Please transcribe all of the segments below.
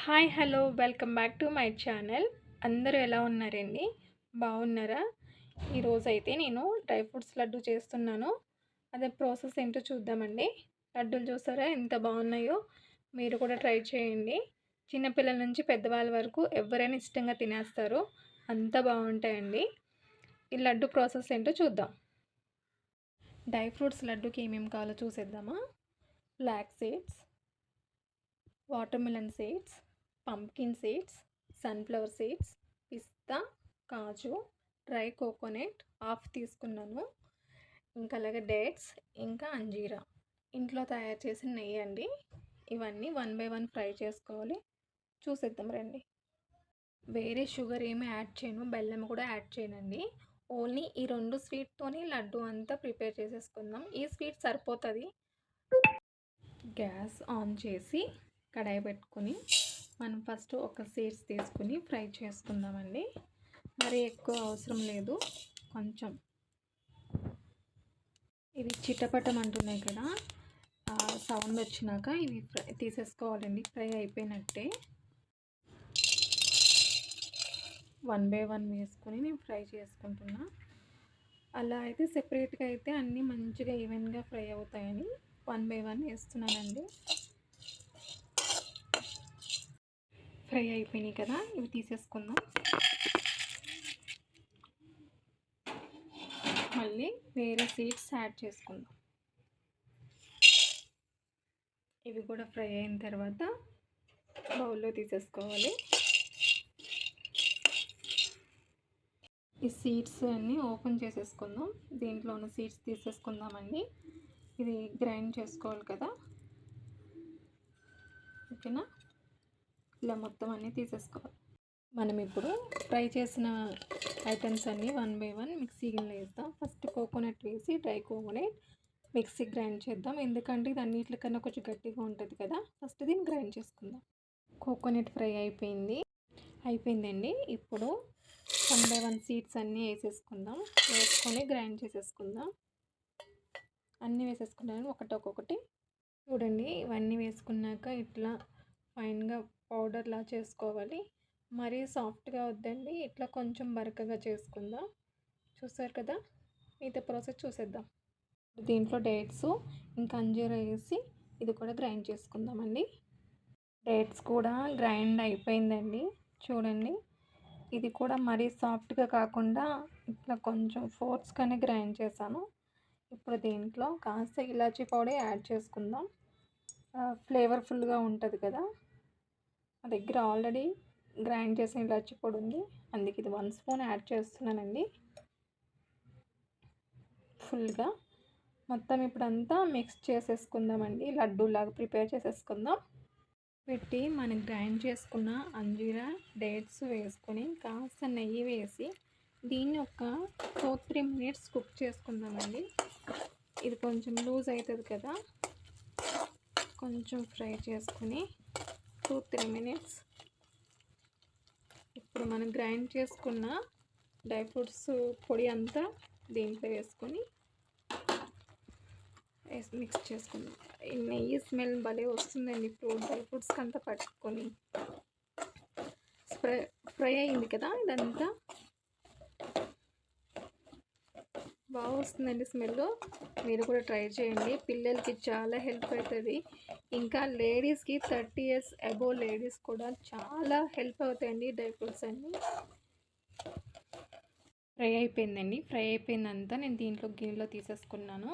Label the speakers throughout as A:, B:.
A: Hi hello welcome back to my channel. అందరూ ఎలా ఉన్నారండి? బాగున్నారా? ఈరోజైతే నేను డ్రై ఫ్రూట్స్ లడ్డు చేస్తున్నాను. అదే ప్రాసెస్ ఏంటో చూద్దామండి. లడ్డూలు చూసారా ఎంత బాగున్నాయో? మీరు కూడా ట్రై చేయండి. చిన్నపిల్లల నుంచి పెద్దవాళ్ళ వరకు ఎవరైనా ఇష్టంగా తినేస్తారు. అంత బాగుంటాయండి. ఈ లడ్డు ప్రాసెస్ ఏంటో చూద్దాం. డ్రై ఫ్రూట్స్ లడ్డుకి ఏమేమి కావాలో చూసేద్దామా? Flax seeds, watermelon seeds, pumpkin seeds, sunflower seeds, పిస్తా, కాజు, డ్రై కోకోనట్ హాఫ్ తీసుకున్నాను. ఇంకా అలాగే డేట్స్, ఇంకా అంజీరా. ఇంట్లో తయారు చేసిన నెయ్యి అండి. ఇవన్నీ 1 బై 1 ఫ్రై చేసుకోవాలి. చూసేద్దాం రండి. వేరే షుగర్ ఏమీ యాడ్ చేయను, బెల్లం కూడా యాడ్ చేయనండి. ఓన్లీ ఈ 2 స్వీట్తోని లడ్డు అంతా ప్రిపేర్ చేసేసుకుందాం. ఈ స్వీట్ సరిపోతుంది. గ్యాస్ ఆన్ చేసి కడాయి పెట్టుకొని మనం ఫస్ట్ ఒక సీడ్స్ తీసుకుని ఫ్రై చేసుకుందామండి. మరి ఎక్కువ అవసరం లేదు, కొంచెం. ఇవి చిటపటం అంటున్నాయి కదా, సౌండ్ వచ్చినాక ఇవి తీసేసుకోవాలండి. ఫ్రై అయిపోయినట్టే. 1 బై 1 వేసుకొని నేను ఫ్రై చేసుకుంటున్నా. అలా అయితే సెపరేట్గా అయితే అన్నీ మంచిగా ఈవెన్గా ఫ్రై అవుతాయని 1 బై 1 వేస్తున్నానండి. ఫ్రై అయిపోయినాయి కదా, ఇవి తీసేసుకుందాం. మళ్ళీ వేరే సీడ్స్ యాడ్ చేసుకుందాం. ఇవి కూడా ఫ్రై అయిన తర్వాత బౌల్లో తీసేసుకోవాలి. ఈ సీడ్స్ అన్నీ ఓపెన్ చేసేసుకుందాం. దీంట్లో ఉన్న సీడ్స్ తీసేసుకుందామండి. ఇది గ్రైండ్ చేసుకోవాలి కదా, ఓకేనా? ఇలా మొత్తం అన్నీ తీసేసుకోవాలి. మనం ఇప్పుడు ఫ్రై చేసిన ఐటమ్స్ అన్నీ 1 బై 1 మిక్సీ గిన్నెలో వేస్తాం. ఫస్ట్ కోకోనట్ వేసి డ్రై కోకోనట్ మిక్సీ గ్రైండ్ చేద్దాం. ఎందుకంటే ఇది అన్నిటికన్నా కొంచెం గట్టిగా ఉంటుంది కదా. ఫస్ట్ దీన్ని గ్రైండ్ చేసుకుందాం. కోకోనట్ ఫ్రై అయిపోయిందండి. ఇప్పుడు 1 బై 1 సీడ్స్ అన్నీ వేసుకొని గ్రైండ్ చేసేసుకుందాం. అన్నీ వేసేసుకున్నాను ఒక్కొక్కటి. చూడండి, ఇవన్నీ వేసుకున్నాక ఇట్లా ఫైన్గా పౌడర్లా చేసుకోవాలి. మరీ సాఫ్ట్గా వద్దండి, ఇట్లా కొంచెం బరకగా చేసుకుందాం. చూసారు కదా, మిగతా ప్రాసెస్ చూసేద్దాం. దీంట్లో డేట్స్ ఇంకా అంజీరా వేసి ఇది కూడా గ్రైండ్ చేసుకుందామండి. డేట్స్ కూడా గ్రైండ్ అయిపోయిందండి. చూడండి, ఇది కూడా మరీ సాఫ్ట్గా కాకుండా ఇట్లా కొంచెం ఫోర్స్గానే గ్రైండ్ చేశాను. ఇప్పుడు దీంట్లో కాస్త ఇలాచీ పౌడర్ యాడ్ చేసుకుందాం. ఫ్లేవర్ఫుల్గా ఉంటుంది కదా. మా దగ్గర ఆల్రెడీ గ్రైండ్ చేసిన ఇలాచీ పొడి ఉంది, అందుకే ఇది 1 స్పూన్ యాడ్ చేస్తున్నానండి. ఫుల్గా మొత్తం ఇప్పుడంతా మిక్స్ చేసేసుకుందామండి. లడ్డూలాగా ప్రిపేర్ చేసేసుకుందాం. పెట్టి మనం గ్రైండ్ చేసుకున్న అంజీరా డేట్స్ వేసుకొని కాస్త నెయ్యి వేసి దీన్ని ఒక 2-3 మినిట్స్ కుక్ చేసుకుందామండి. ఇది కొంచెం లూజ్ అవుతుంది కదా, కొంచెం ఫ్రై చేసుకుని 2-3 మినిట్స్. ఇప్పుడు మనం గ్రైండ్ చేసుకున్న డ్రై ఫ్రూట్స్ పొడి అంతా దీంట్లో వేసుకొని మిక్స్ చేసుకుందాం. ఈ నెయ్యి స్మెల్ భలే వస్తుందండి. ఇప్పుడు డ్రై ఫ్రూట్స్కి అంతా పట్టుకొని ఫ్రై అయింది కదా, ఇదంతా బాగా వస్తుందండి స్మెల్. మీరు కూడా ట్రై చేయండి. పిల్లలకి చాలా హెల్ప్ అవుతుంది. ఇంకా లేడీస్కి 30 years అబోవ్ లేడీస్ కూడా చాలా హెల్ప్ అవుతాయండి డ్రై ఫ్రూట్స్ అన్నీ. ఫ్రై అయిపోయిందండి. ఫ్రై అయిపోయిందంతా నేను దీంట్లో గిన్నెలో తీసేసుకున్నాను.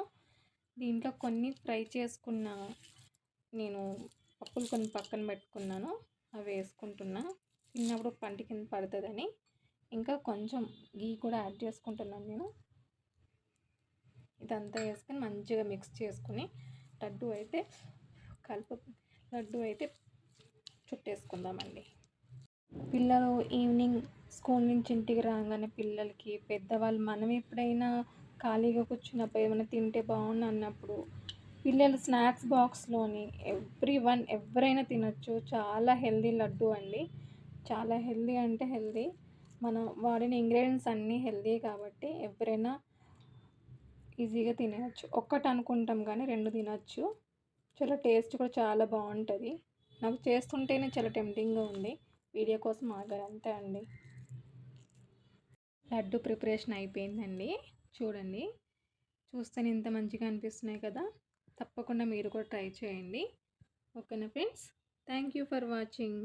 A: దీంట్లో కొన్ని ఫ్రై చేసుకున్న నేను పప్పులు కొన్ని పక్కన పెట్టుకున్నాను, అవి వేసుకుంటున్నా. తిన్నప్పుడు పంటి కింద పడుతుందని ఇంకా కొంచెం గీ కూడా యాడ్ చేసుకుంటున్నాను నేను. ఇదంతా వేసుకొని మంచిగా మిక్స్ చేసుకుని లడ్డు అయితే చుట్టేసుకుందామండి. పిల్లలు ఈవినింగ్ స్కూల్ నుంచి ఇంటికి రాగానే పిల్లలకి, పెద్దవాళ్ళు, మనం ఎప్పుడైనా ఖాళీగా కూర్చున్నప్పుడు ఏమైనా తింటే బాగుండు అన్నప్పుడు పిల్లలు స్నాక్స్ బాక్స్లోని ఎవరైనా తినచ్చు. చాలా హెల్దీ లడ్డు అండి. చాలా హెల్దీ అంటే హెల్దీ. మనం వాడిన ఇంగ్రీడియంట్స్ అన్నీ హెల్దీ కాబట్టి ఎవరైనా ఈజీగా తినేయచ్చు. ఒక్కటి అనుకుంటాం కానీ 2 తినచ్చు. చాలా టేస్ట్ కూడా చాలా బాగుంటుంది. నాకు చేస్తుంటేనే చాలా టెంప్టింగ్గా ఉంది. వీడియో కోసం ఆగాను అంతే అండి. లడ్డు ప్రిపరేషన్ అయిపోయిందండి. చూడండి, చూస్తేనే ఇంత మంచిగా అనిపిస్తున్నాయి కదా. తప్పకుండా మీరు కూడా ట్రై చేయండి. ఓకేనా friends, thank you for watching.